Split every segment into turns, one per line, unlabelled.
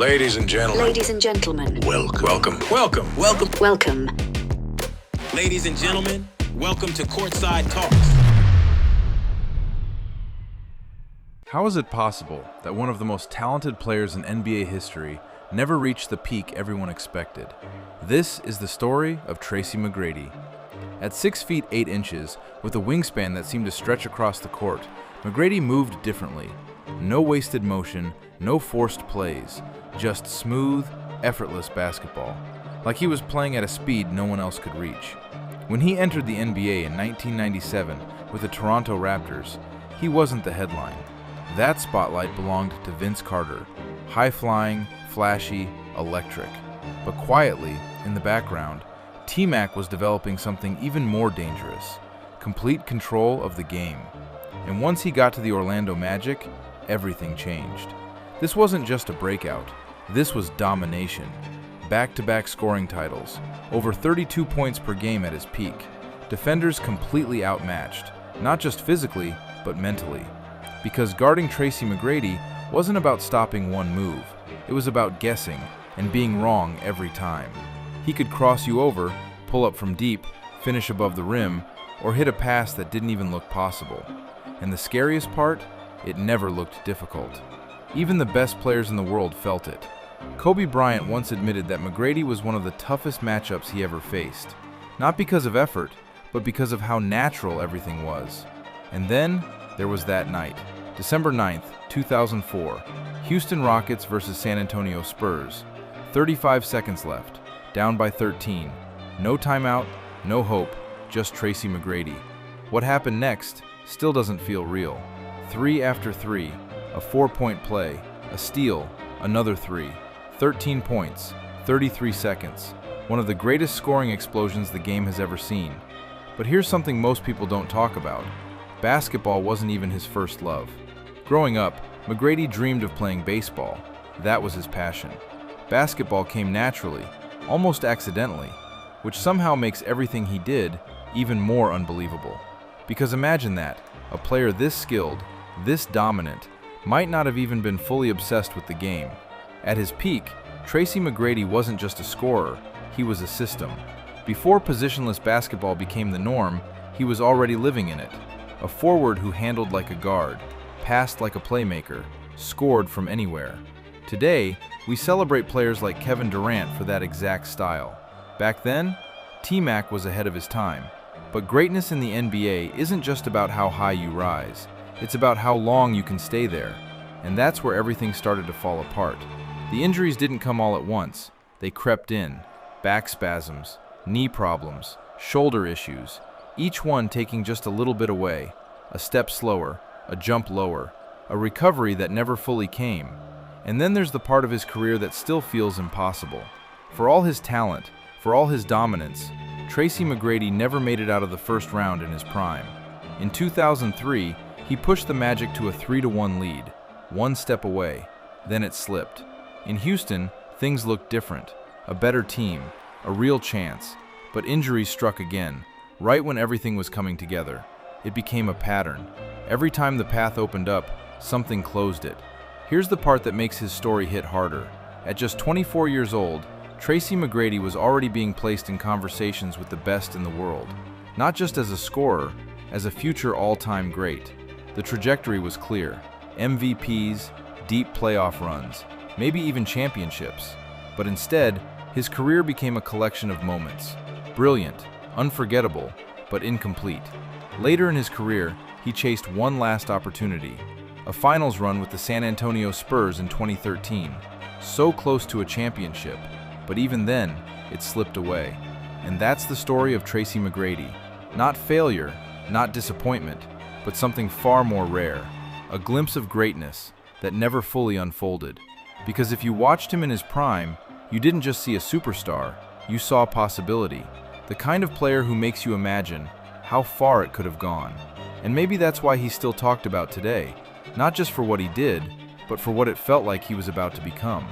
Ladies and gentlemen.
Ladies and gentlemen.
Welcome.
Ladies and gentlemen, welcome to Courtside Talks.
How is it possible that one of the most talented players in NBA history never reached the peak everyone expected? This is the story of Tracy McGrady. At 6 feet 8 inches, with a wingspan that seemed to stretch across the court, McGrady moved differently. No wasted motion, no forced plays, just smooth, effortless basketball, like he was playing at a speed no one else could reach. When he entered the NBA in 1997 with the Toronto Raptors, he wasn't the headline. That spotlight belonged to Vince Carter, high-flying, flashy, electric. But quietly, in the background, T-Mac was developing something even more dangerous, complete control of the game. And once he got to the Orlando Magic, everything changed. This wasn't just a breakout, this was domination. Back-to-back scoring titles, over 32 points per game at his peak. Defenders completely outmatched, not just physically, but mentally. Because guarding Tracy McGrady wasn't about stopping one move, it was about guessing and being wrong every time. He could cross you over, pull up from deep, finish above the rim, or hit a pass that didn't even look possible. And the scariest part? It never looked difficult. Even the best players in the world felt it. Kobe Bryant once admitted that McGrady was one of the toughest matchups he ever faced. Not because of effort, but because of how natural everything was. And then, there was that night, December 9th, 2004, Houston Rockets versus San Antonio Spurs. 35 seconds left, down by 13. No timeout, no hope, just Tracy McGrady. What happened next still doesn't feel real. 3 after 3, a 4-point play, a steal, another 3, 13 points, 33 seconds. One of the greatest scoring explosions the game has ever seen. But here's something most people don't talk about. Basketball wasn't even his first love. Growing up, McGrady dreamed of playing baseball. That was his passion. Basketball came naturally, almost accidentally, which somehow makes everything he did even more unbelievable. Because imagine that, a player this skilled, this dominant, might not have even been fully obsessed with the game. At his peak, Tracy McGrady wasn't just a scorer, he was a system. Before positionless basketball became the norm, he was already living in it. A forward who handled like a guard, passed like a playmaker, scored from anywhere. Today, we celebrate players like Kevin Durant for that exact style. Back then, T-Mac was ahead of his time. But greatness in the NBA isn't just about how high you rise. It's about how long you can stay there. And that's where everything started to fall apart. The injuries didn't come all at once. They crept in. Back spasms, knee problems, shoulder issues, each one taking just a little bit away. A step slower, a jump lower, a recovery that never fully came. And then there's the part of his career that still feels impossible. For all his talent, for all his dominance, Tracy McGrady never made it out of the first round in his prime. In 2003, he pushed the Magic to a 3-1 lead, one step away. Then it slipped. In Houston, things looked different. A better team, a real chance. But injuries struck again, right when everything was coming together. It became a pattern. Every time the path opened up, something closed it. Here's the part that makes his story hit harder. At just 24 years old, Tracy McGrady was already being placed in conversations with the best in the world. Not just as a scorer, as a future all-time great. The trajectory was clear. MVPs, deep playoff runs, maybe even championships. But instead, his career became a collection of moments. Brilliant, unforgettable, but incomplete. Later in his career, he chased one last opportunity. A finals run with the San Antonio Spurs in 2013. So close to a championship. But even then, it slipped away. And that's the story of Tracy McGrady. Not failure, not disappointment, but something far more rare. A glimpse of greatness that never fully unfolded. Because if you watched him in his prime, you didn't just see a superstar, you saw possibility. The kind of player who makes you imagine how far it could have gone. And maybe that's why he's still talked about today. Not just for what he did, but for what it felt like he was about to become.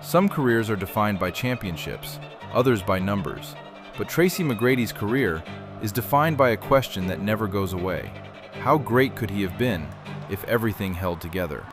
Some careers are defined by championships, others by numbers. But Tracy McGrady's career is defined by a question that never goes away. How great could he have been if everything held together?